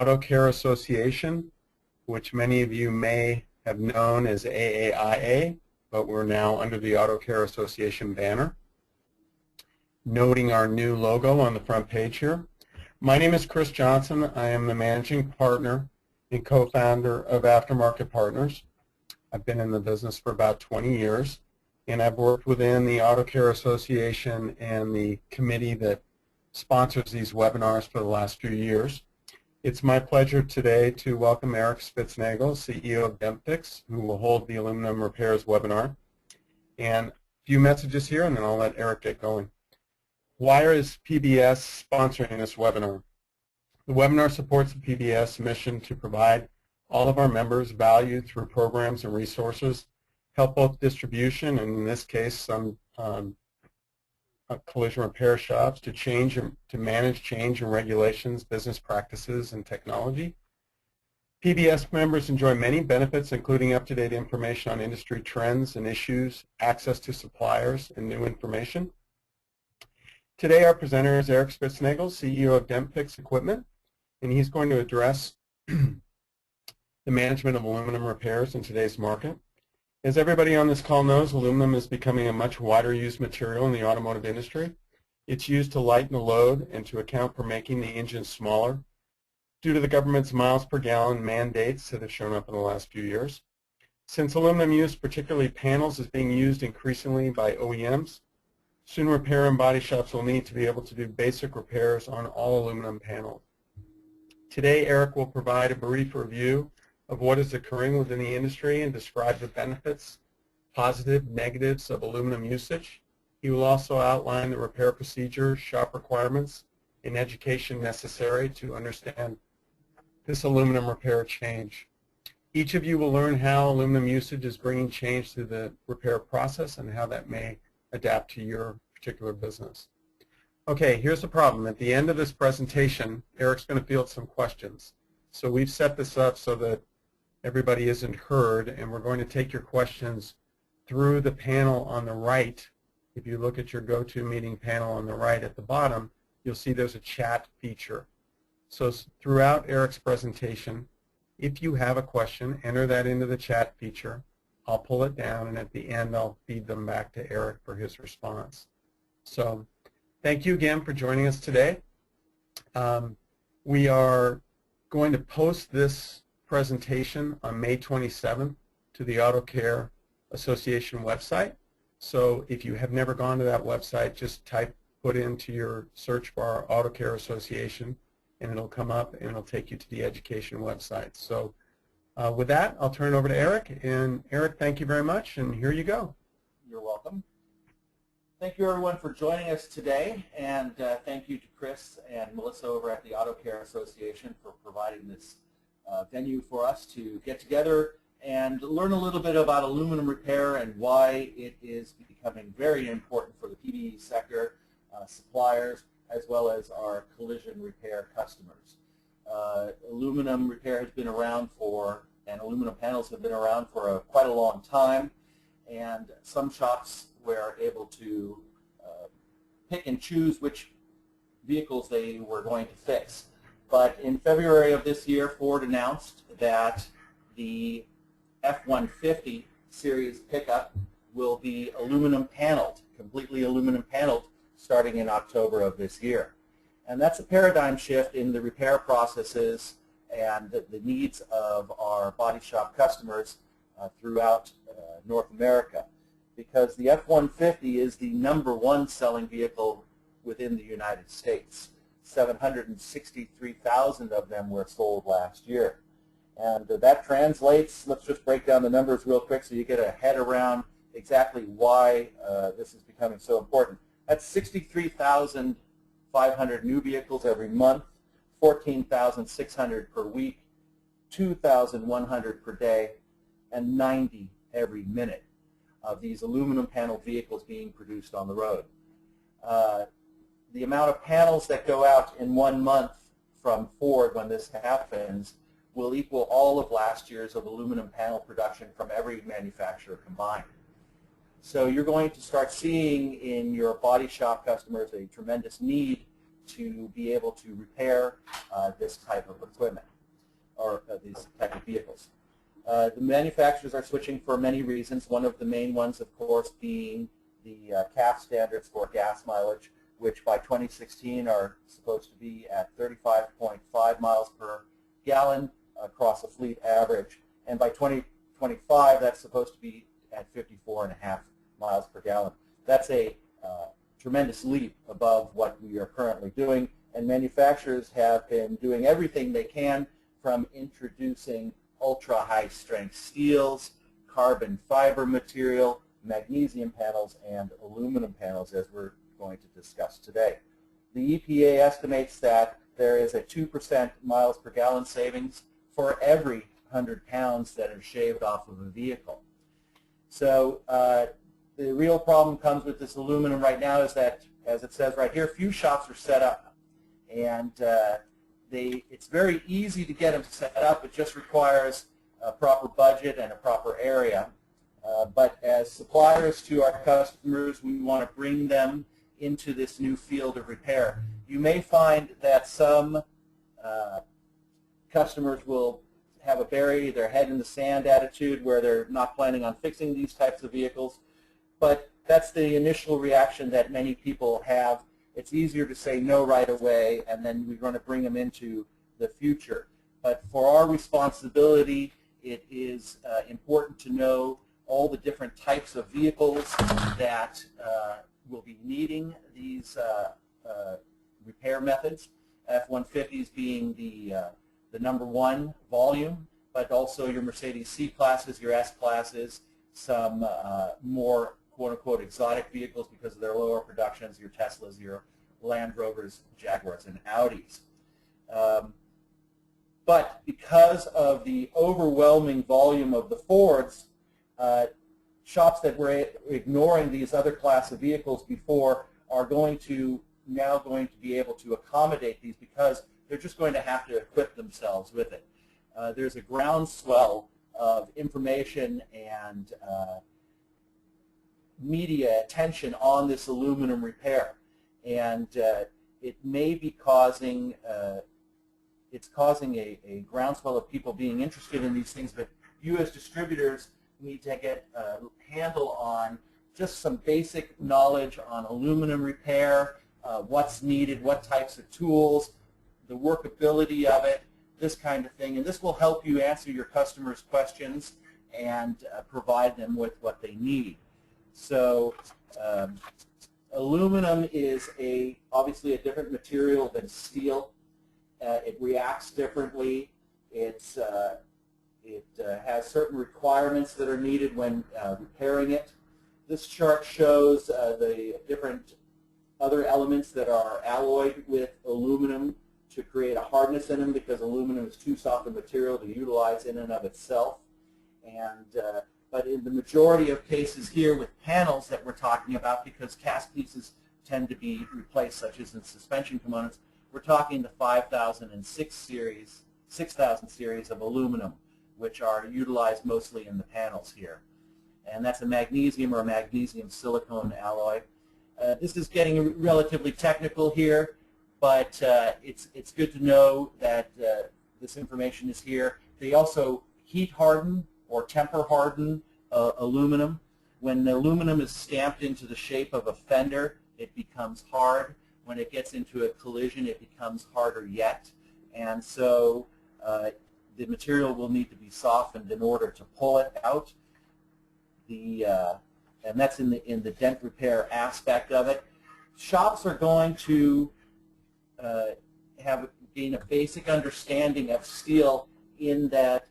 Auto Care Association, which many of you may have known as AAIA, but we're now under the Auto Care Association banner. Noting our new logo on the front page here. My name is Chris Johnson. I am the managing partner and co-founder of Aftermarket Partners. I've been in the business for about 20 years, and I've worked within the Auto Care Association and the committee that sponsors these webinars for the last few years. It's my pleasure today to welcome Erik Spitznagel, CEO of Dent, who will hold the aluminum repairs webinar. And a few messages here, and then I'll let Erik get going. Why is PBES sponsoring this webinar? The webinar supports the PBES mission to provide all of our members value through programs and resources, help both distribution, and in this case some collision repair shops to manage change in regulations, business practices, and technology. PBES members enjoy many benefits, including up-to-date information on industry trends and issues, access to suppliers, and new information. Today our presenter is Erik Spitznagel, CEO of Dent Equipment, and he's going to address the management of aluminum repairs in today's market. As everybody on this call knows, aluminum is becoming a much wider used material in the automotive industry. It's used to lighten the load and to account for making the engine smaller due to the government's miles per gallon mandates that have shown up in the last few years. Since aluminum use, particularly panels, is being used increasingly by OEMs, soon repair and body shops will need to be able to do basic repairs on all aluminum panels. Today, Erik will provide a brief review of what is occurring within the industry and describe the benefits, positive, negatives of aluminum usage. He will also outline the repair procedure, shop requirements, and education necessary to understand this aluminum repair change. Each of you will learn how aluminum usage is bringing change to the repair process and how that may adapt to your particular business. Okay, here's the problem. At the end of this presentation, Erik's going to field some questions. So we've set this up so that everybody isn't heard, and we're going to take your questions through the panel on the right. If you look at your GoToMeeting panel on the right at the bottom, you'll see there's a chat feature. So throughout Erik's presentation, if you have a question, enter that into the chat feature. I'll pull it down, and at the end I'll feed them back to Erik for his response. So thank you again for joining us today. We are going to post this presentation on May 27th to the Auto Care Association website. So if you have never gone to that website, just put into your search bar Auto Care Association, and it'll come up and it'll take you to the education website. So with that, I'll turn it over to Erik. And Erik, thank you very much, and here you go. You're welcome. Thank you, everyone, for joining us today, and thank you to Chris and Melissa over at the Auto Care Association for providing this venue for us to get together and learn a little bit about aluminum repair and why it is becoming very important for the PBE sector, suppliers, as well as our collision repair customers. Aluminum repair has been around and aluminum panels have been around for quite a long time, and some shops were able to pick and choose which vehicles they were going to fix. But in February of this year, Ford announced that the F-150 series pickup will be aluminum paneled, completely aluminum paneled, starting in October of this year. And that's a paradigm shift in the repair processes and the needs of our body shop customers throughout North America, because the F-150 is the #1 selling vehicle within the United States. 763,000 of them were sold last year. And that translates, let's just break down the numbers real quick so you get a head around exactly why this is becoming so important. That's 63,500 new vehicles every month, 14,600 per week, 2,100 per day, and 90 every minute of these aluminum panel vehicles being produced on the road. The amount of panels that go out in 1 month from Ford when this happens will equal all of last year's of aluminum panel production from every manufacturer combined. So you're going to start seeing in your body shop customers a tremendous need to be able to repair this type of equipment. these type of vehicles. The manufacturers are switching for many reasons. One of the main ones, of course, being the CAF standards for gas mileage, which by 2016 are supposed to be at 35.5 miles per gallon across a fleet average. And by 2025, that's supposed to be at 54.5 miles per gallon. That's a tremendous leap above what we are currently doing, and manufacturers have been doing everything they can, from introducing ultra-high strength steels, carbon fiber material, magnesium panels, and aluminum panels, as we're going to discuss today. The EPA estimates that there is a 2% miles per gallon savings for every 100 pounds that are shaved off of a vehicle. So the real problem comes with this aluminum right now is that, as it says right here, few shops are set up. And it's very easy to get them set up. It just requires a proper budget and a proper area. But as suppliers to our customers, we want to bring them into this new field of repair. You may find that some customers will have a bury their head in the sand attitude where they're not planning on fixing these types of vehicles. But that's the initial reaction that many people have. It's easier to say no right away, and then we're going to bring them into the future. But for our responsibility, it is important to know all the different types of vehicles that will be needing these repair methods. F-150s being the number one volume, but also your Mercedes C-classes, your S-classes, some more quote-unquote exotic vehicles because of their lower productions, your Teslas, your Land Rovers, Jaguars, and Audis. But because of the overwhelming volume of the Fords, shops that were ignoring these other class of vehicles before are now going to be able to accommodate these because they're just going to have to equip themselves with it. There's a groundswell of information and media attention on this aluminum repair, and it may be causing it's causing a groundswell of people being interested in these things, but you as distributors need to get a handle on just some basic knowledge on aluminum repair, what's needed, what types of tools, the workability of it, this kind of thing, and this will help you answer your customers' questions and provide them with what they need. So aluminum is obviously a different material than steel. It reacts differently. It has certain requirements that are needed when repairing it. This chart shows the different other elements that are alloyed with aluminum to create a hardness in them because aluminum is too soft a material to utilize in and of itself. But in the majority of cases here with panels that we're talking about, because cast pieces tend to be replaced, such as in suspension components, we're talking the 5006 series, 6000 series of aluminum, which are utilized mostly in the panels here. And that's a magnesium or a magnesium silicone alloy. This is getting relatively technical here, but it's good to know that this information is here. They also heat harden or temper harden aluminum. When the aluminum is stamped into the shape of a fender, it becomes hard. When it gets into a collision, it becomes harder yet. And so the material will need to be softened in order to pull it out. And that's in the dent repair aspect of it. Shops are going to gain a basic understanding of steel in that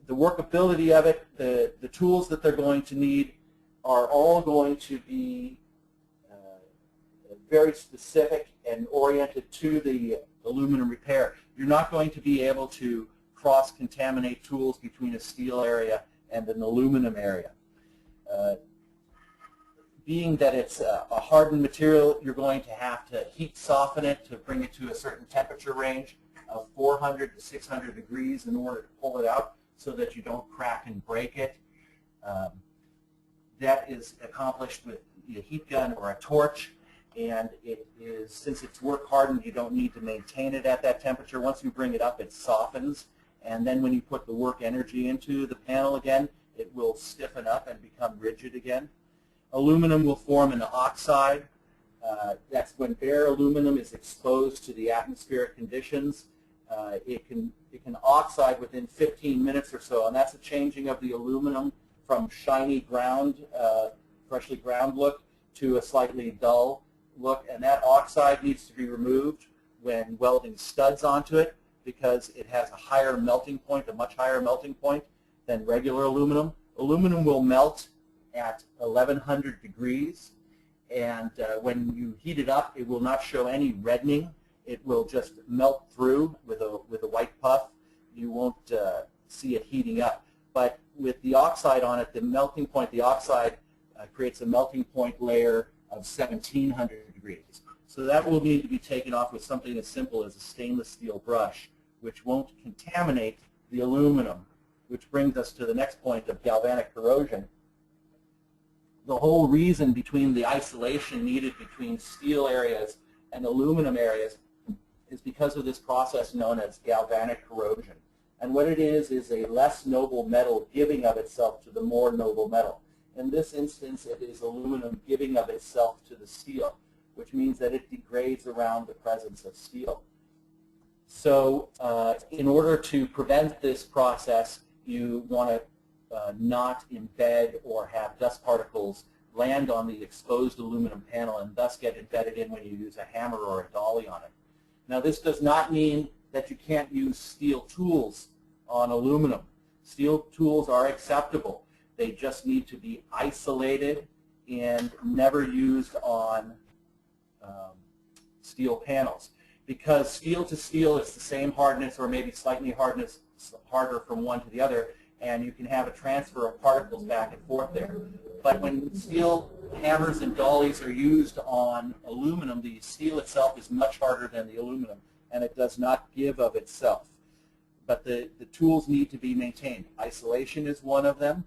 the workability of it, the tools that they're going to need are all going to be very specific and oriented to the aluminum repair. You're not going to be able to cross-contaminate tools between a steel area and an aluminum area. Being that it's a hardened material, you're going to have to heat soften it to bring it to a certain temperature range of 400 to 600 degrees in order to pull it out so that you don't crack and break it. That is accomplished with a heat gun or a torch, and it is, since it's work hardened, you don't need to maintain it at that temperature. Once you bring it up, it softens, and then when you put the work energy into the panel again, it will stiffen up and become rigid again. Aluminum will form an oxide. That's when bare aluminum is exposed to the atmospheric conditions. It can oxide within 15 minutes or so, and that's a changing of the aluminum from shiny ground, freshly ground look to a slightly dull look, and that oxide needs to be removed when welding studs onto it because it has a higher melting point, a much higher melting point than regular aluminum. Aluminum will melt at 1100 degrees, and when you heat it up, it will not show any reddening. It will just melt through with a white puff. You won't see it heating up. But with the oxide on it, the melting point, the oxide creates a melting point layer of 1700 degrees. So that will need to be taken off with something as simple as a stainless steel brush, which won't contaminate the aluminum, which brings us to the next point of galvanic corrosion. The whole reason between the isolation needed between steel areas and aluminum areas is because of this process known as galvanic corrosion. And what it is a less noble metal giving of itself to the more noble metal. In this instance, it is aluminum giving of itself to the steel, which means that it degrades around the presence of steel. So in order to prevent this process, you want to not embed or have dust particles land on the exposed aluminum panel and thus get embedded in when you use a hammer or a dolly on it. Now, this does not mean that you can't use steel tools on aluminum. Steel tools are acceptable. They just need to be isolated and never used on steel panels. Because steel to steel is the same hardness or maybe slightly harder from one to the other, and you can have a transfer of particles back and forth there. But when steel hammers and dollies are used on aluminum, the steel itself is much harder than the aluminum, and it does not give of itself. But the tools need to be maintained. Isolation is one of them.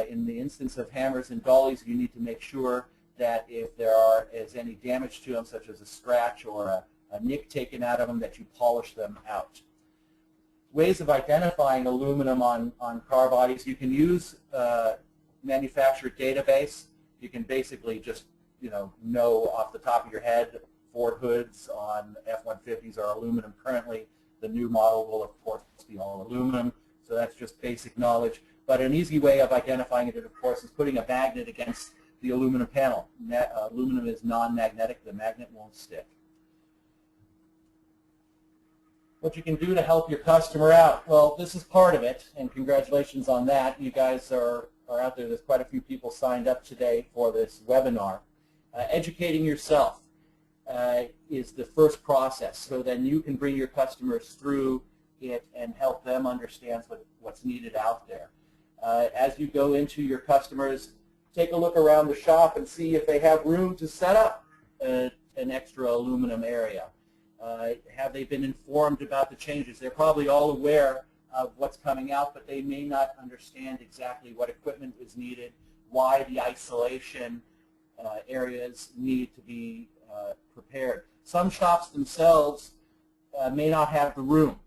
In the instance of hammers and dollies, you need to make sure that if there is any damage to them, such as a scratch or a nick taken out of them, that you polish them out. Ways of identifying aluminum on car bodies: you can use manufacturer database. You can basically just know off the top of your head Ford hoods on F-150s are aluminum currently. The new model will, of course, be all aluminum, so that's just basic knowledge. But an easy way of identifying it, of course, is putting a magnet against the aluminum panel. Aluminum is non-magnetic. The magnet won't stick. What you can do to help your customer out. Well, this is part of it, and congratulations on that. You guys are out there. There's quite a few people signed up today for this webinar. Educating yourself is the first process, so then you can bring your customers through it and help them understand what's needed out there. As you go into your customers, take a look around the shop and see if they have room to set up an extra aluminum area. Have they been informed about the changes? They're probably all aware of what's coming out, but they may not understand exactly what equipment is needed, why the isolation areas need to be prepared. Some shops themselves may not have the room.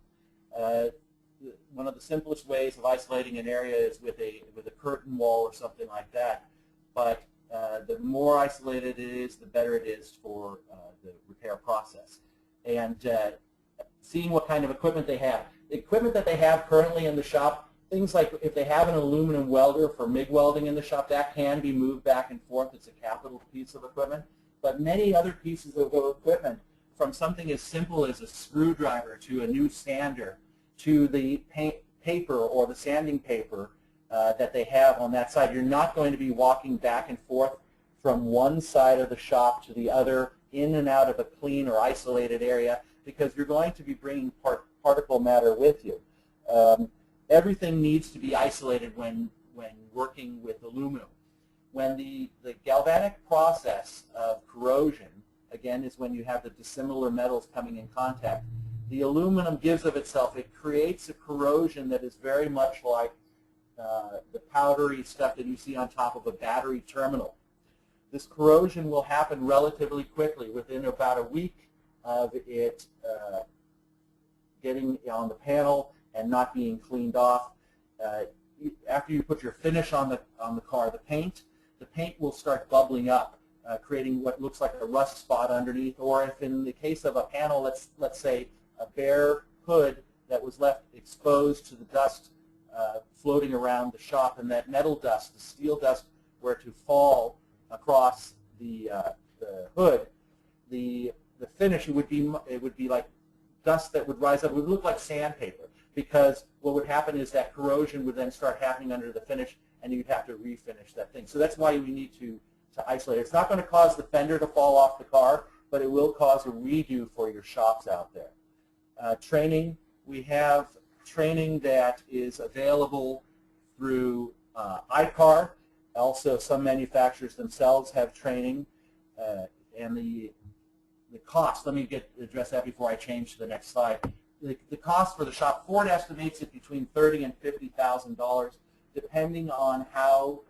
One of the simplest ways of isolating an area is with a curtain wall or something like that. But the more isolated it is, the better it is for the repair process. And seeing what kind of equipment they have. The equipment that they have currently in the shop, things like if they have an aluminum welder for MIG welding in the shop, that can be moved back and forth. It's a capital piece of equipment. But many other pieces of equipment, from something as simple as a screwdriver to a new sander, to the paper or the sanding paper that they have on that side. You're not going to be walking back and forth from one side of the shop to the other, in and out of a clean or isolated area, because you're going to be bringing particle matter with you. Everything needs to be isolated when working with aluminum. When the galvanic process of corrosion, again, is when you have the dissimilar metals coming in contact, the aluminum gives of itself. It creates a corrosion that is very much like the powdery stuff that you see on top of a battery terminal. This corrosion will happen relatively quickly, within about a week of it getting on the panel and not being cleaned off. After you put your finish on the car, the paint will start bubbling up, creating what looks like a rust spot underneath. Or if in the case of a panel, let's say a bare hood that was left exposed to the dust floating around the shop, and that metal dust, the steel dust, were to fall across the hood, the finish, it would be like dust that would rise up. It would look like sandpaper, because what would happen is that corrosion would then start happening under the finish, and you'd have to refinish that thing. So that's why we need to isolate it. It's not going to cause the fender to fall off the car, but it will cause a redo for your shops out there. Training, we have training that is available through ICAR. Also, some manufacturers themselves have training, and the cost, let me address that before I change to the next slide. The cost for the shop, Ford estimates it between $30,000 and $50,000, depending on how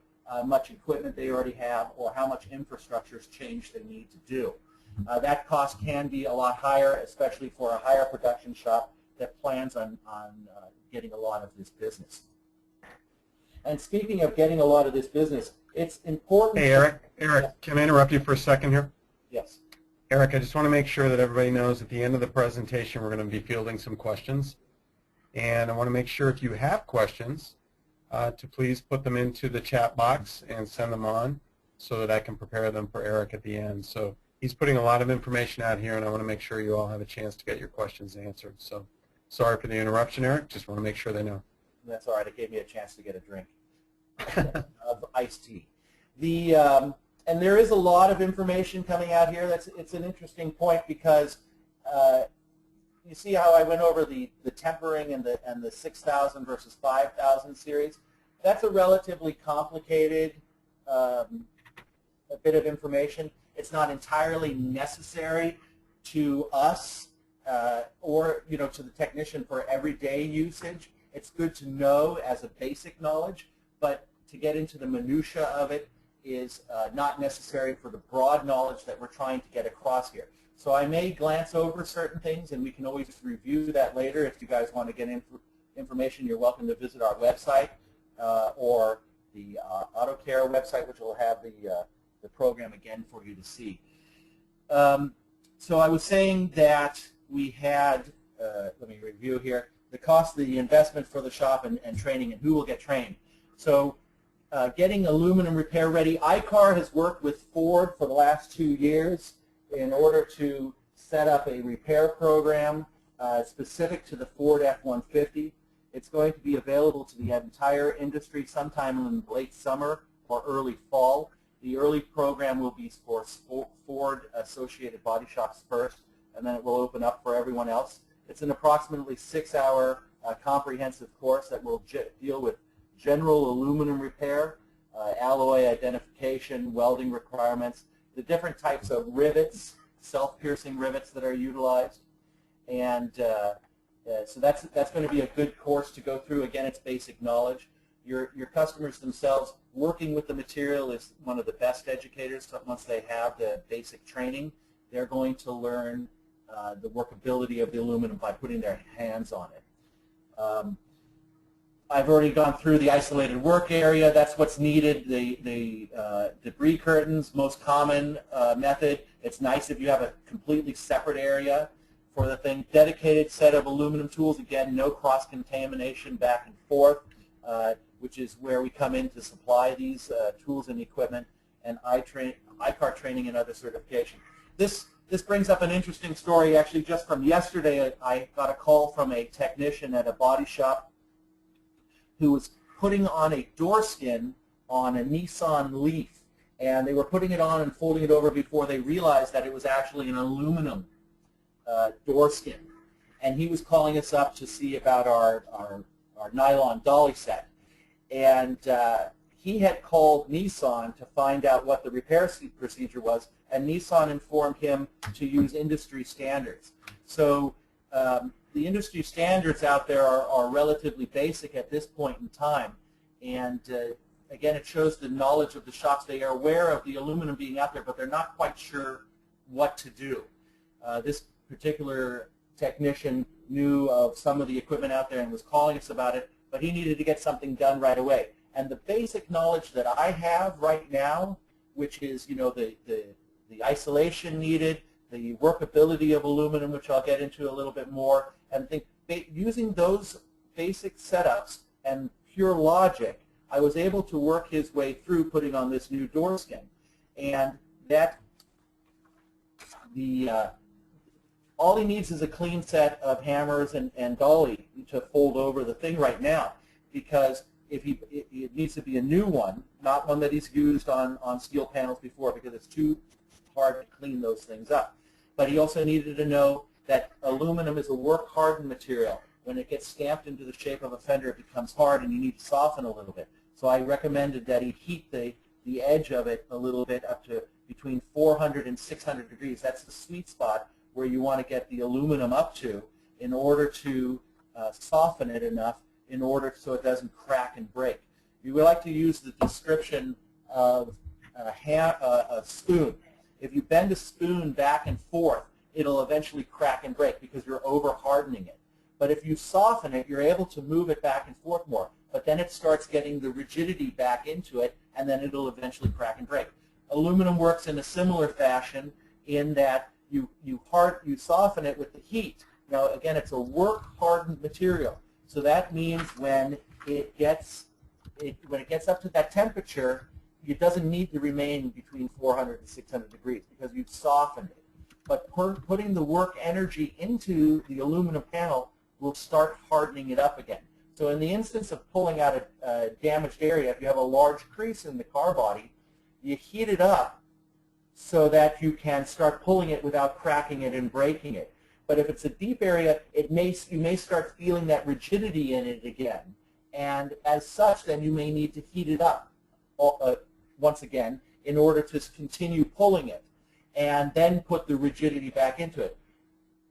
much equipment they already have or how much infrastructure change they need to do. That cost can be a lot higher, especially for a higher production shop that plans on getting a lot of this business. And speaking of getting a lot of this business, it's important. Hey, Eric, can I interrupt you for a second here? Yes. Eric, I just want to make sure that everybody knows at the end of the presentation we're going to be fielding some questions. And I want to make sure if you have questions to please put them into the chat box and send them on so that I can prepare them for Erik at the end. So he's putting a lot of information out here, and I want to make sure you all have a chance to get your questions answered. So sorry for the interruption, Erik. Just want to make sure they know. That's all right. It gave me a chance to get a drink of iced tea. And there is a lot of information coming out here. It's an interesting point, because you see how I went over the tempering and the 6,000 versus 5,000 series. That's a relatively complicated a bit of information. It's not entirely necessary to us or to the technician for everyday usage. It's good to know as a basic knowledge, but to get into the minutia of it is not necessary for the broad knowledge that we're trying to get across here. So I may glance over certain things, and we can always review that later. If you guys want to get information, you're welcome to visit our website or the AutoCare website, which will have the program again for you to see. So I was saying that we had, let me review here, the cost of the investment for the shop and training, and who will get trained. So getting aluminum repair ready. ICAR has worked with Ford for the last 2 years in order to set up a repair program specific to the Ford F-150. It's going to be available to the entire industry sometime in late summer or early fall. The early program will be for Ford associated body shops first, and then it will open up for everyone else. It's an approximately 6-hour comprehensive course that will deal with general aluminum repair, alloy identification, welding requirements, the different types of rivets, self-piercing rivets that are utilized. And so that's going to be a good course to go through. Again, it's basic knowledge. Your customers themselves, working with the material is one of the best educators. So once they have the basic training, they're going to learn the workability of the aluminum by putting their hands on it. I've already gone through the isolated work area. That's what's needed. The debris curtains, most common method. It's nice if you have a completely separate area for the thing. Dedicated set of aluminum tools. Again, no cross-contamination back and forth, which is where we come in to supply these tools and equipment. And ICAR training and other certification. This brings up an interesting story. Actually, just from yesterday, I got a call from a technician at a body shop who was putting on a door skin on a Nissan Leaf, and they were putting it on and folding it over before they realized that it was actually an aluminum door skin. And he was calling us up to see about our nylon dolly set. And he had called Nissan to find out what the repair procedure was, and Nissan informed him to use industry standards. So the industry standards out there are relatively basic at this point in time, and again, it shows the knowledge of the shops. They are aware of the aluminum being out there, but they're not quite sure what to do. This particular technician knew of some of the equipment out there and was calling us about it, but he needed to get something done right away. And the basic knowledge that I have right now, which is, you know, the isolation needed, the workability of aluminum, which I'll get into a little bit more, and using those basic setups and pure logic, I was able to work his way through putting on this new door skin. And that all he needs is a clean set of hammers and dolly to fold over the thing right now, because it needs to be a new one, not one that he's used on steel panels before, because it's too hard to clean those things up. But he also needed to know that aluminum is a work-hardened material. When it gets stamped into the shape of a fender, it becomes hard and you need to soften a little bit. So I recommended that he heat the edge of it a little bit up to between 400 and 600 degrees. That's the sweet spot where you want to get the aluminum up to in order to soften it enough in order so it doesn't crack and break. You would like to use the description of a spoon. If you bend a spoon back and forth, it'll eventually crack and break because you're over-hardening it. But if you soften it, you're able to move it back and forth more. But then it starts getting the rigidity back into it, and then it'll eventually crack and break. Aluminum works in a similar fashion in that you soften it with the heat. Now, again, it's a work-hardened material. So that means when it gets up to that temperature, it doesn't need to remain between 400 and 600 degrees because you've softened it. But putting the work energy into the aluminum panel will start hardening it up again. So in the instance of pulling out a damaged area, if you have a large crease in the car body, you heat it up so that you can start pulling it without cracking it and breaking it. But if it's a deep area, you may start feeling that rigidity in it again. And as such, then you may need to heat it up once again in order to continue pulling it and then put the rigidity back into it.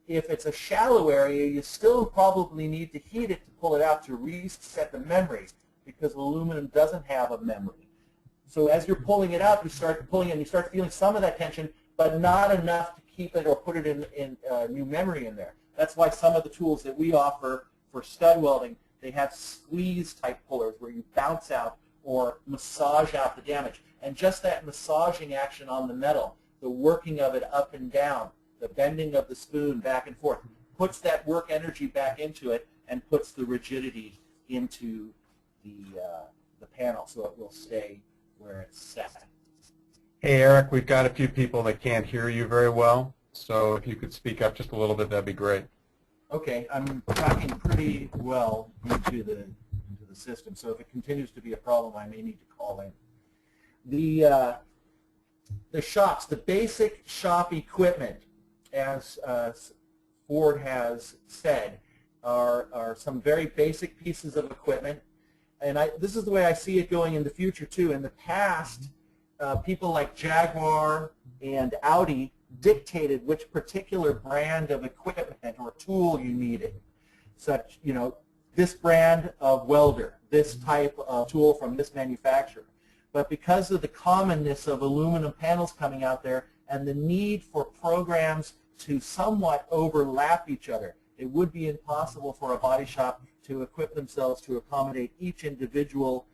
If it's a shallow area, you still probably need to heat it to pull it out to reset the memory because aluminum doesn't have a memory. So as you're pulling it out, you start pulling it and you start feeling some of that tension, but not enough to keep it or put it in new memory in there. That's why some of the tools that we offer for stud welding, they have squeeze type pullers where you bounce out or massage out the damage. And just that massaging action on the metal, the working of it up and down, the bending of the spoon back and forth, puts that work energy back into it and puts the rigidity into the panel so it will stay where it's set. Hey, Eric, we've got a few people that can't hear you very well, so if you could speak up just a little bit, that'd be great. Okay, I'm tracking pretty well into the system, so if it continues to be a problem, I may need to call in. The shops, the basic shop equipment, as Ford has said, are some very basic pieces of equipment. And this is the way I see it going in the future, too. In the past, people like Jaguar and Audi dictated which particular brand of equipment or tool you needed. Such, you know, this brand of welder, this type of tool from this manufacturer. But because of the commonness of aluminum panels coming out there and the need for programs to somewhat overlap each other, it would be impossible for a body shop to equip themselves to accommodate each individual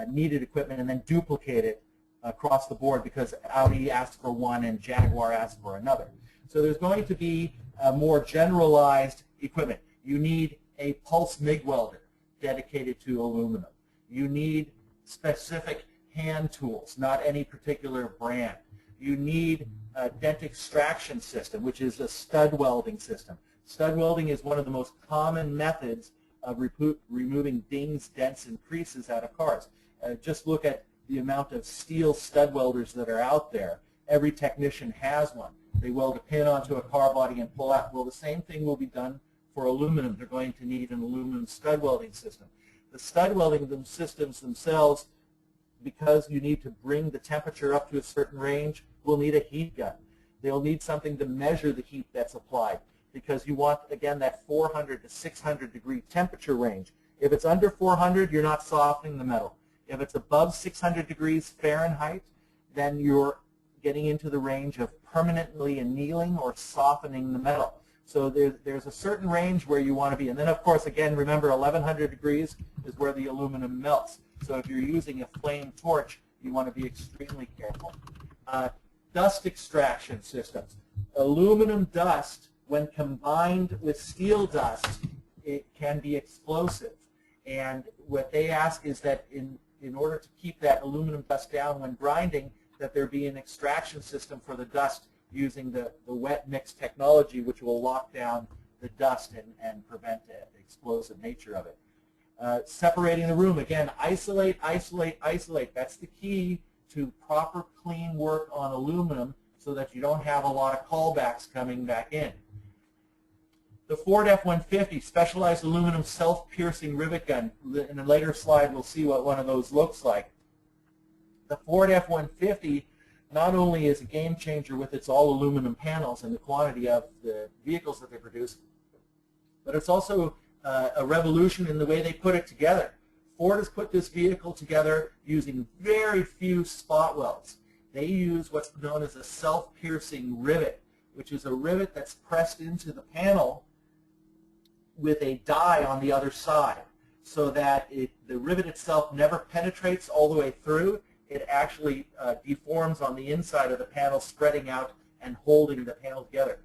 needed equipment and then duplicate it across the board because Audi asked for one and Jaguar asked for another. So there's going to be a more generalized equipment. You need a pulse MIG welder dedicated to aluminum. You need specific hand tools, not any particular brand. You need a dent extraction system, which is a stud welding system. Stud welding is one of the most common methods of removing dings, dents, and creases out of cars. Just look at the amount of steel stud welders that are out there. Every technician has one. They weld a pin onto a car body and pull out. Well, the same thing will be done for aluminum. They're going to need an aluminum stud welding system. The stud welding systems themselves, because you need to bring the temperature up to a certain range, will need a heat gun. They'll need something to measure the heat that's applied because you want, again, that 400 to 600 degree temperature range. If it's under 400, you're not softening the metal. If it's above 600 degrees Fahrenheit, then you're getting into the range of permanently annealing or softening the metal. So there's a certain range where you want to be. And then, of course, again, remember 1100 degrees is where the aluminum melts. So if you're using a flame torch, you want to be extremely careful. Dust extraction systems. Aluminum dust, when combined with steel dust, it can be explosive. And what they ask is that in order to keep that aluminum dust down when grinding, that there be an extraction system for the dust using the wet mix technology, which will lock down the dust and prevent the explosive nature of it. Separating the room, again, isolate, isolate, isolate. That's the key to proper clean work on aluminum so that you don't have a lot of callbacks coming back in. The Ford F-150 specialized aluminum self-piercing rivet gun. In a later slide, we'll see what one of those looks like. The Ford F-150 not only is a game changer with its all aluminum panels and the quantity of the vehicles that they produce, but it's also a revolution in the way they put it together. Ford has put this vehicle together using very few spot welds. They use what's known as a self-piercing rivet, which is a rivet that's pressed into the panel with a die on the other side, so that the rivet itself never penetrates all the way through. It actually deforms on the inside of the panel, spreading out and holding the panel together.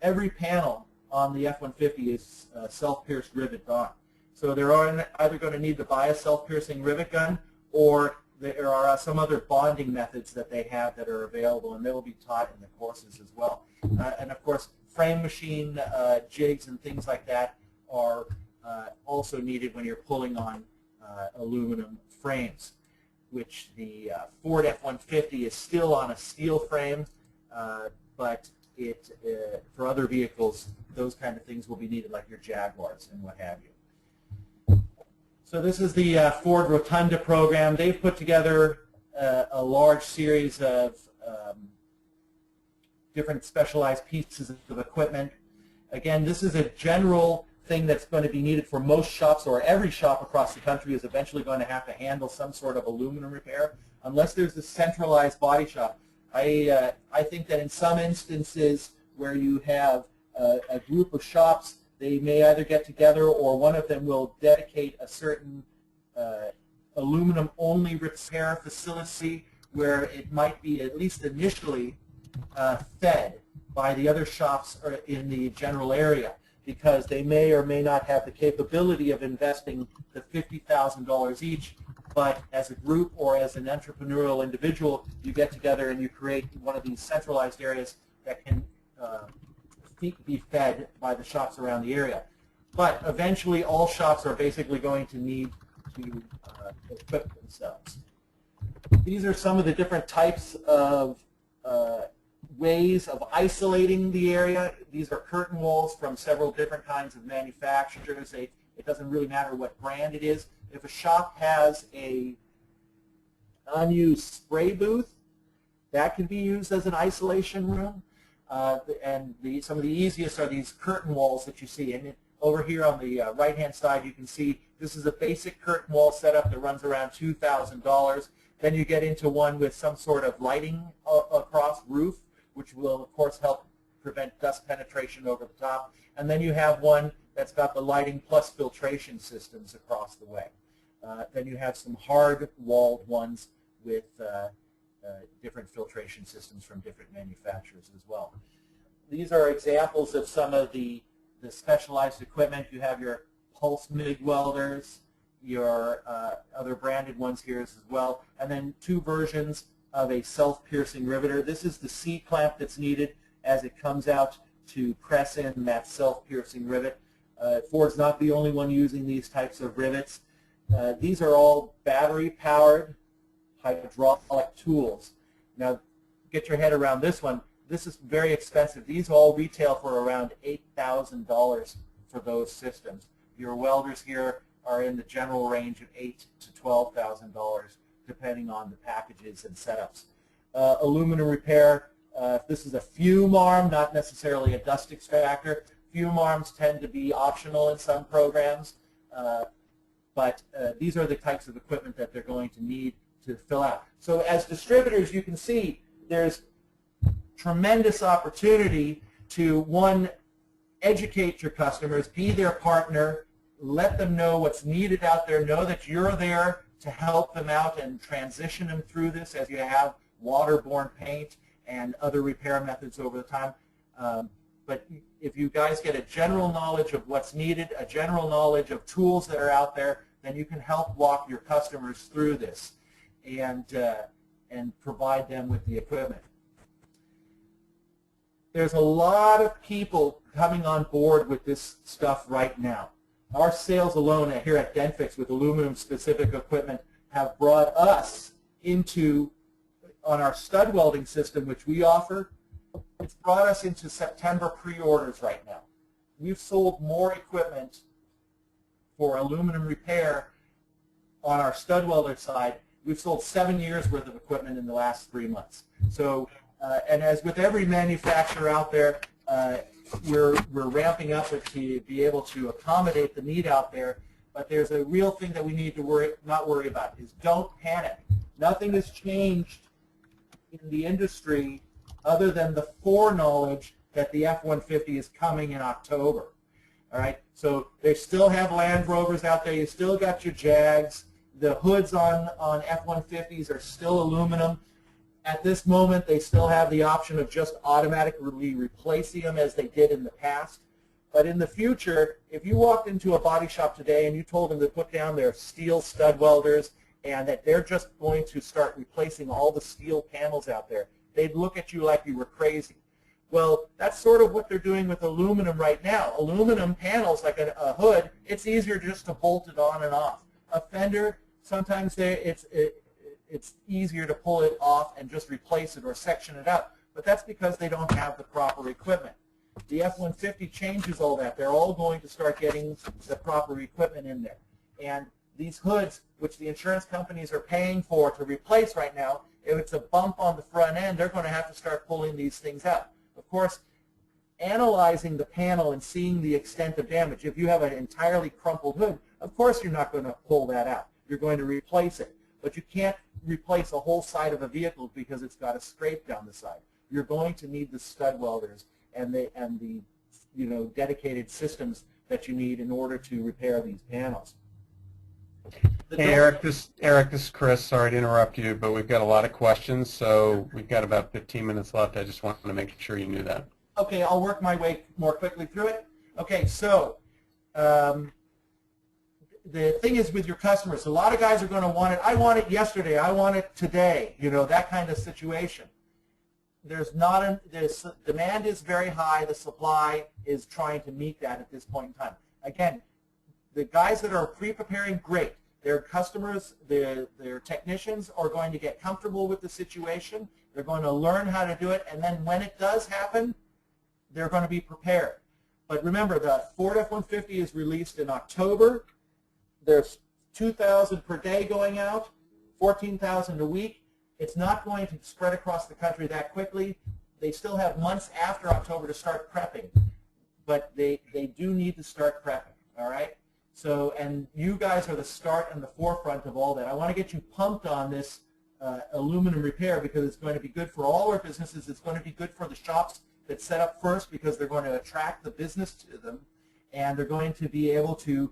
Every panel on the F-150 is self-pierced rivet on. So they're either going to need to buy a self-piercing rivet gun, or there are some other bonding methods that they have that are available, and they will be taught in the courses as well. And of course, frame machine jigs and things like that are also needed when you're pulling on aluminum frames, which the Ford F-150 is still on a steel frame, but for other vehicles, those kind of things will be needed, like your Jaguars and what have you. So this is the Ford Rotunda program. They've put together a large series of different specialized pieces of equipment. Again, this is a general thing that's going to be needed for most shops, or every shop across the country is eventually going to have to handle some sort of aluminum repair, unless there's a centralized body shop. I think that in some instances where you have a group of shops, they may either get together or one of them will dedicate a certain aluminum-only repair facility where it might be, at least initially, fed by the other shops in the general area, because they may or may not have the capability of investing the $50,000 each, but as a group or as an entrepreneurial individual, you get together and you create one of these centralized areas that can be fed by the shops around the area. But eventually all shops are basically going to need to equip themselves. These are some of the different types of ways of isolating the area. These are curtain walls from several different kinds of manufacturers. It doesn't really matter what brand it is. If a shop has an unused spray booth, that can be used as an isolation room. And some of the easiest are these curtain walls that you see. And over here on the right-hand side, you can see this is a basic curtain wall setup that runs around $2,000. Then you get into one with some sort of lighting across roof, which will, of course, help prevent dust penetration over the top. And then you have one that's got the lighting plus filtration systems across the way. Then you have some hard-walled ones with different filtration systems from different manufacturers as well. These are examples of some of the specialized equipment. You have your pulse MIG welders, your other branded ones here as well, and then two versions of a self-piercing riveter. This is the C-clamp that's needed as it comes out to press in that self-piercing rivet. Ford's not the only one using these types of rivets. These are all battery-powered hydraulic tools. Now, get your head around this one. This is very expensive. These all retail for around $8,000 for those systems. Your welders here are in the general range of $8,000 to $12,000, depending on the packages and setups. Aluminum repair. This is a fume arm, not necessarily a dust extractor. Fume arms tend to be optional in some programs. but these are the types of equipment that they're going to need to fill out. So as distributors, you can see there's tremendous opportunity to, one, educate your customers, be their partner, let them know what's needed out there, know that you're there to help them out and transition them through this as you have waterborne paint and other repair methods over the time. But if you guys get a general knowledge of what's needed, a general knowledge of tools that are out there, then you can help walk your customers through this and provide them with the equipment. There's a lot of people coming on board with this stuff right now. Our sales alone here at DentFix with aluminum-specific equipment have brought us into, on our stud welding system, which we offer, it's brought us into September pre-orders right now. We've sold more equipment for aluminum repair on our stud welder side. We've sold 7 years worth of equipment in the last 3 months. So, and as with every manufacturer out there, we're ramping up to be able to accommodate the need out there. But there's a real thing that we need to not worry about is don't panic. Nothing has changed in the industry other than the foreknowledge that the F-150 is coming in October. All right, so they still have Land Rovers out there. You still got your Jags. The hoods on F-150s are still aluminum. At this moment, they still have the option of just automatically replacing them as they did in the past. But in the future, if you walked into a body shop today and you told them to put down their steel stud welders and that they're just going to start replacing all the steel panels out there, they'd look at you like you were crazy. Well, that's sort of what they're doing with aluminum right now. Aluminum panels, like a hood, it's easier just to bolt it on and off. A fender, sometimes it's easier to pull it off and just replace it or section it out. But that's because they don't have the proper equipment. The F-150 changes all that. They're all going to start getting the proper equipment in there. And these hoods, which the insurance companies are paying for to replace right now, if it's a bump on the front end, they're going to have to start pulling these things out. Of course, analyzing the panel and seeing the extent of damage, if you have an entirely crumpled hood, of course you're not going to pull that out. You're going to replace it. But you can't replace a whole side of a vehicle because it's got a scrape down the side. You're going to need the stud welders and the dedicated systems that you need in order to repair these panels. Hey, Eric, this is Chris. Sorry to interrupt you, but we've got a lot of questions, so we've got about 15 minutes left. I just wanted to make sure you knew that. Okay, I'll work my way more quickly through it. Okay, so the thing is with your customers, a lot of guys are going to want it. I want it yesterday. I want it today. You know, that kind of situation. Demand is very high. The supply is trying to meet that at this point in time. Again, the guys that are pre-preparing, great. Their customers, their technicians are going to get comfortable with the situation. They're going to learn how to do it, and then when it does happen, they're going to be prepared. But remember, the Ford F-150 is released in October. There's 2,000 per day going out, 14,000 a week. It's not going to spread across the country that quickly. They still have months after October to start prepping, but they do need to start prepping, all right? So, and you guys are the start and the forefront of all that. I want to get you pumped on this aluminum repair because it's going to be good for all our businesses. It's going to be good for the shops that set up first because they're going to attract the business to them, and they're going to be able to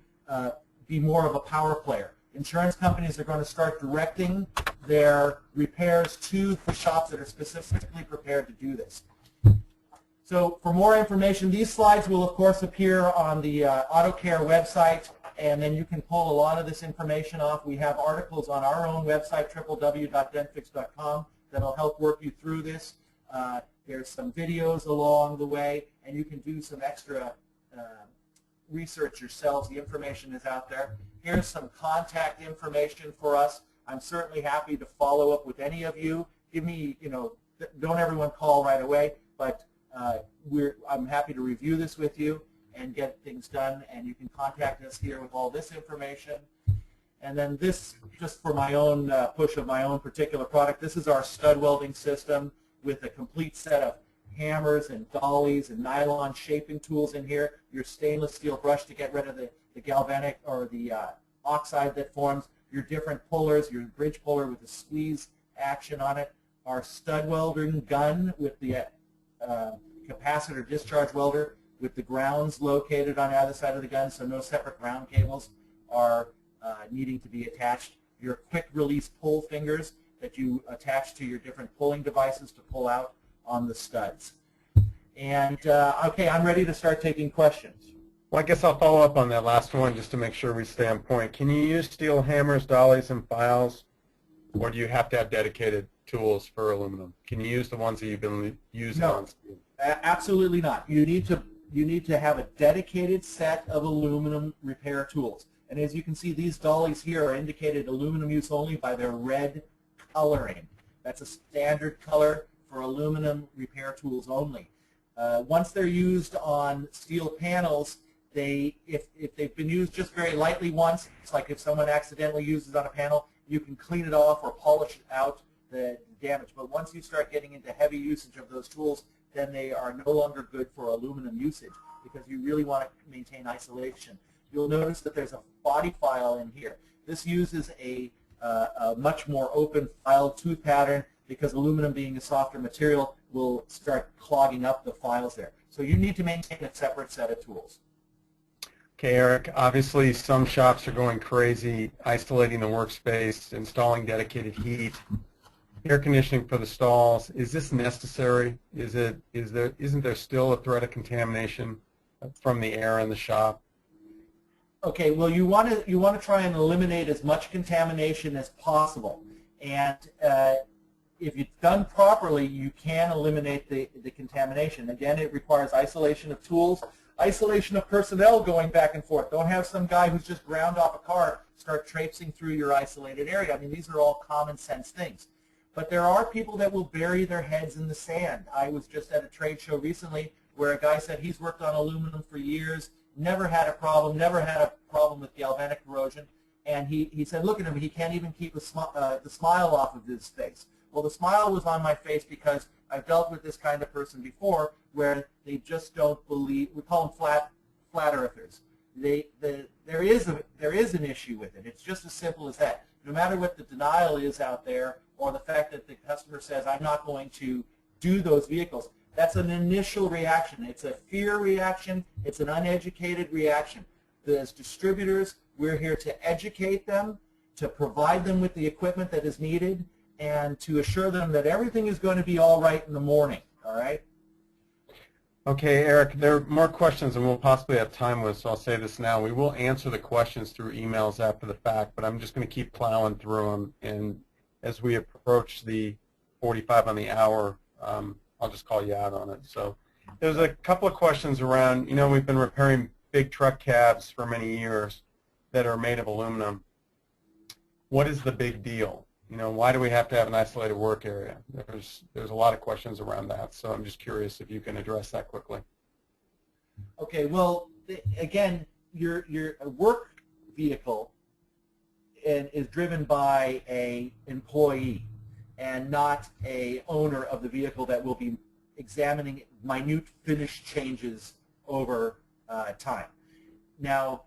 be more of a power player. Insurance companies are going to start directing their repairs to the shops that are specifically prepared to do this. So for more information, these slides will, of course, appear on the AutoCare website, and then you can pull a lot of this information off. We have articles on our own website, www.dentfix.com, that will help work you through this. There's some videos along the way, and you can do some extra research yourselves. The information is out there. Here's some contact information for us. I'm certainly happy to follow up with any of you. Give me, don't everyone call right away, but I'm happy to review this with you and get things done, and you can contact us here with all this information. And then this, just for my own push of my own particular product, this is our stud welding system with a complete set of hammers and dollies and nylon shaping tools in here, your stainless steel brush to get rid of the galvanic or the oxide that forms, your different pullers, your bridge puller with a squeeze action on it, our stud welding gun with the capacitor discharge welder with the grounds located on either side of the gun, so no separate ground cables are needing to be attached. Your quick release pull fingers that you attach to your different pulling devices to pull out on the studs. And okay, I'm ready to start taking questions. Well, I guess I'll follow up on that last one just to make sure we stay on point. Can you use steel hammers, dollies, and files, or do you have to have dedicated tools for aluminum? Can you use the ones that you've been using on steel? Absolutely not. You need to have a dedicated set of aluminum repair tools. And as you can see, these dollies here are indicated aluminum use only by their red coloring. That's a standard color for aluminum repair tools only. Once they're used on steel panels, if they've been used just very lightly once, it's like if someone accidentally uses it on a panel, you can clean it off or polish out the damage. But once you start getting into heavy usage of those tools, then they are no longer good for aluminum usage because you really want to maintain isolation. You'll notice that there's a body file in here. This uses a much more open file tooth pattern because aluminum being a softer material will start clogging up the files there. So you need to maintain a separate set of tools. Okay, Eric, obviously some shops are going crazy, isolating the workspace, installing dedicated heat, air conditioning for the stalls. Is this necessary? Isn't there still a threat of contamination from the air in the shop? Okay, well you want to try and eliminate as much contamination as possible, and if it's done properly, you can eliminate the contamination. Again, it requires isolation of tools, isolation of personnel going back and forth. Don't have some guy who's just ground off a car start traipsing through your isolated area. I mean, these are all common sense things. But there are people that will bury their heads in the sand. I was just at a trade show recently where a guy said he's worked on aluminum for years, never had a problem with galvanic corrosion, and he said, look at him, he can't even keep the smile off of his face. Well, the smile was on my face because I've dealt with this kind of person before where they just don't believe, we call them flat earthers. There is an issue with it. It's just as simple as that. No matter what the denial is out there or the fact that the customer says, I'm not going to do those vehicles, that's an initial reaction. It's a fear reaction. It's an uneducated reaction. As distributors, we're here to educate them, to provide them with the equipment that is needed, and to assure them that everything is going to be all right in the morning, all right? Okay, Eric, there are more questions than we'll possibly have time with, so I'll say this now. We will answer the questions through emails after the fact, but I'm just going to keep plowing through them, and as we approach the 45 on the hour, I'll just call you out on it. So there's a couple of questions around, you know, we've been repairing big truck cabs for many years that are made of aluminum. What is the big deal? You know, why do we have to have an isolated work area? There's a lot of questions around that, so I'm just curious if you can address that quickly. Okay, well, again, your work vehicle is driven by an employee and not a owner of the vehicle that will be examining minute finish changes over time. Now,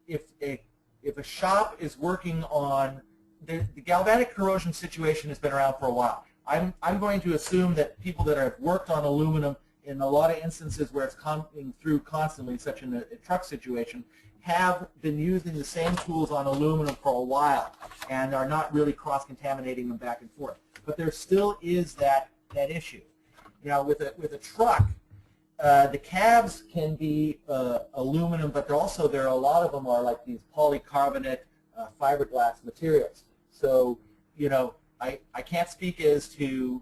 if a shop is working on the galvanic corrosion situation has been around for a while. I'm going to assume that people that have worked on aluminum in a lot of instances where it's coming through constantly, such in a truck situation, have been using the same tools on aluminum for a while and are not really cross-contaminating them back and forth. But there still is that issue. Now, with a truck, the cabs can be aluminum, but there are a lot of them are like these polycarbonate fiberglass materials. So, you know, I can't speak as to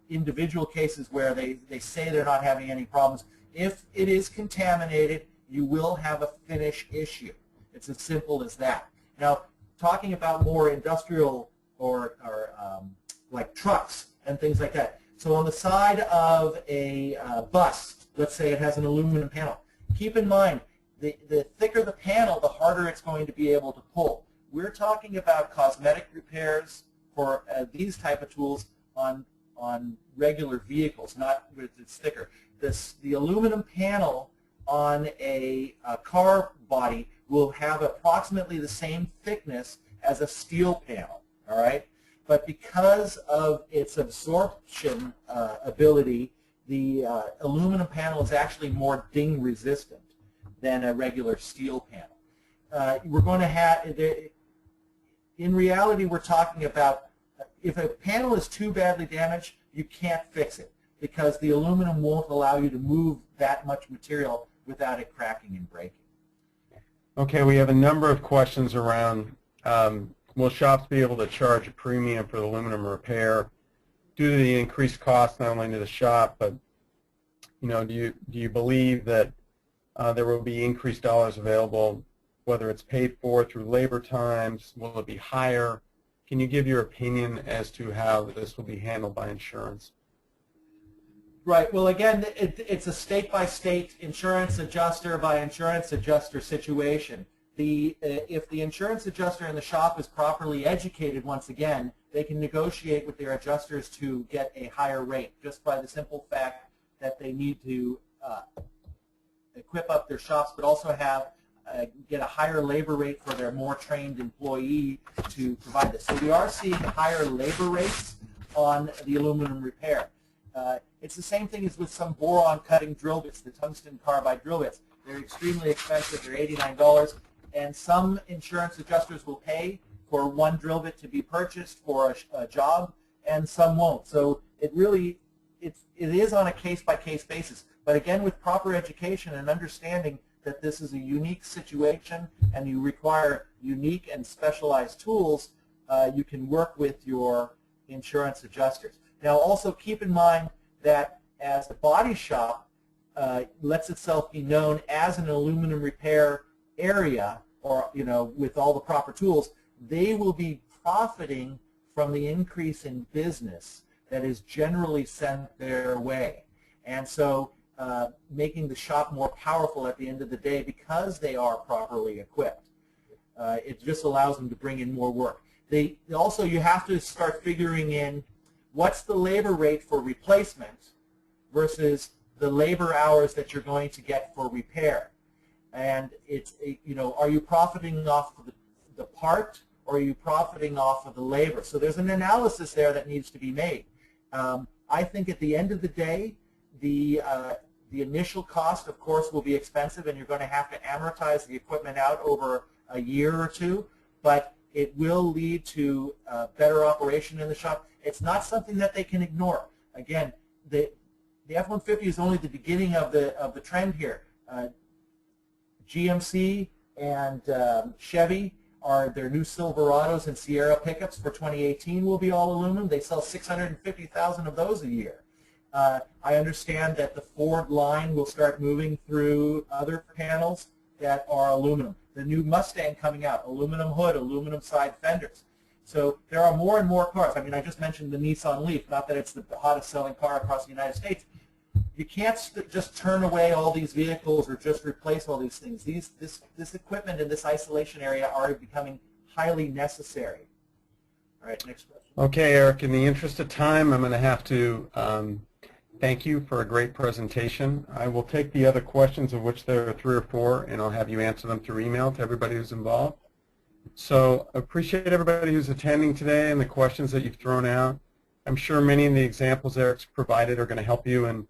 individual cases where they say they're not having any problems. If it is contaminated, you will have a finish issue. It's as simple as that. Now, talking about more industrial or like trucks and things like that. So on the side of a bus, let's say it has an aluminum panel, keep in mind the thicker the panel, the harder it's going to be able to pull. We're talking about cosmetic repairs for these type of tools on regular vehicles, not with it's thicker. The aluminum panel on a car body will have approximately the same thickness as a steel panel, all right? But because of its absorption ability, the aluminum panel is actually more ding resistant than a regular steel panel. We're going to have, in reality, we're talking about if a panel is too badly damaged, you can't fix it because the aluminum won't allow you to move that much material without it cracking and breaking. Okay, we have a number of questions around will shops be able to charge a premium for the aluminum repair due to the increased cost not only to the shop, but do you believe that there will be increased dollars available, whether it's paid for through labor times? Will it be higher? Can you give your opinion as to how this will be handled by insurance? Right. Well, again, it's a state-by-state, insurance adjuster by insurance adjuster situation. If the insurance adjuster in the shop is properly educated, once again, they can negotiate with their adjusters to get a higher rate just by the simple fact that they need to equip up their shops, but also have get a higher labor rate for their more trained employee to provide this. So we are seeing higher labor rates on the aluminum repair. It's the same thing as with some boron cutting drill bits, the tungsten carbide drill bits. They're extremely expensive. They're $89, and some insurance adjusters will pay for one drill bit to be purchased for a job, and some won't. So it is on a case-by-case basis. But again, with proper education and understanding that this is a unique situation and you require unique and specialized tools, you can work with your insurance adjusters. Now, also keep in mind that as the body shop lets itself be known as an aluminum repair area, or with all the proper tools, they will be profiting from the increase in business that is generally sent their way. And so making the shop more powerful at the end of the day because they are properly equipped. It just allows them to bring in more work. Also, you have to start figuring in what's the labor rate for replacement versus the labor hours that you're going to get for repair. And it's, are you profiting off of the part, or are you profiting off of the labor? So there's an analysis there that needs to be made. I think at the end of the day, the initial cost, of course, will be expensive, and you're going to have to amortize the equipment out over a year or two, but it will lead to better operation in the shop. It's not something that they can ignore. Again, the F-150 is only the beginning of the trend here. GMC and Chevy are their new Silverados and Sierra pickups for 2018 will be all aluminum. They sell 650,000 of those a year. I understand that the Ford line will start moving through other panels that are aluminum. The new Mustang coming out, aluminum hood, aluminum side fenders. So there are more and more cars. I mean, I just mentioned the Nissan Leaf, not that it's the hottest selling car across the United States. You can't just turn away all these vehicles or just replace all these things. This equipment in this isolation area are becoming highly necessary. All right, next question. Okay, Eric, in the interest of time, I'm going to have to thank you for a great presentation. I will take the other questions, of which there are 3 or 4, and I'll have you answer them through email to everybody who's involved. So appreciate everybody who's attending today and the questions that you've thrown out. I'm sure many of the examples Eric's provided are going to help you in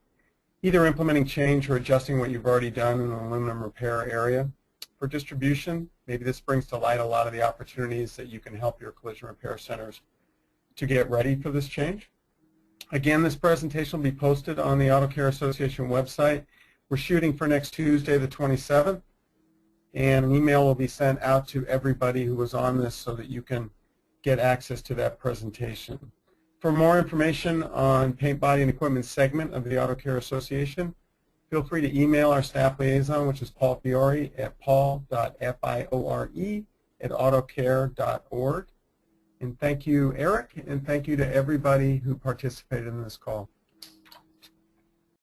either implementing change or adjusting what you've already done in the aluminum repair area. For distribution, maybe this brings to light a lot of the opportunities that you can help your collision repair centers to get ready for this change. Again, this presentation will be posted on the Auto Care Association website. We're shooting for next Tuesday, the 27th, and an email will be sent out to everybody who was on this so that you can get access to that presentation. For more information on paint, body, and equipment segment of the Auto Care Association, feel free to email our staff liaison, which is Paul Fiore, at paul.fiore@autocare.org. And thank you, Eric, and thank you to everybody who participated in this call.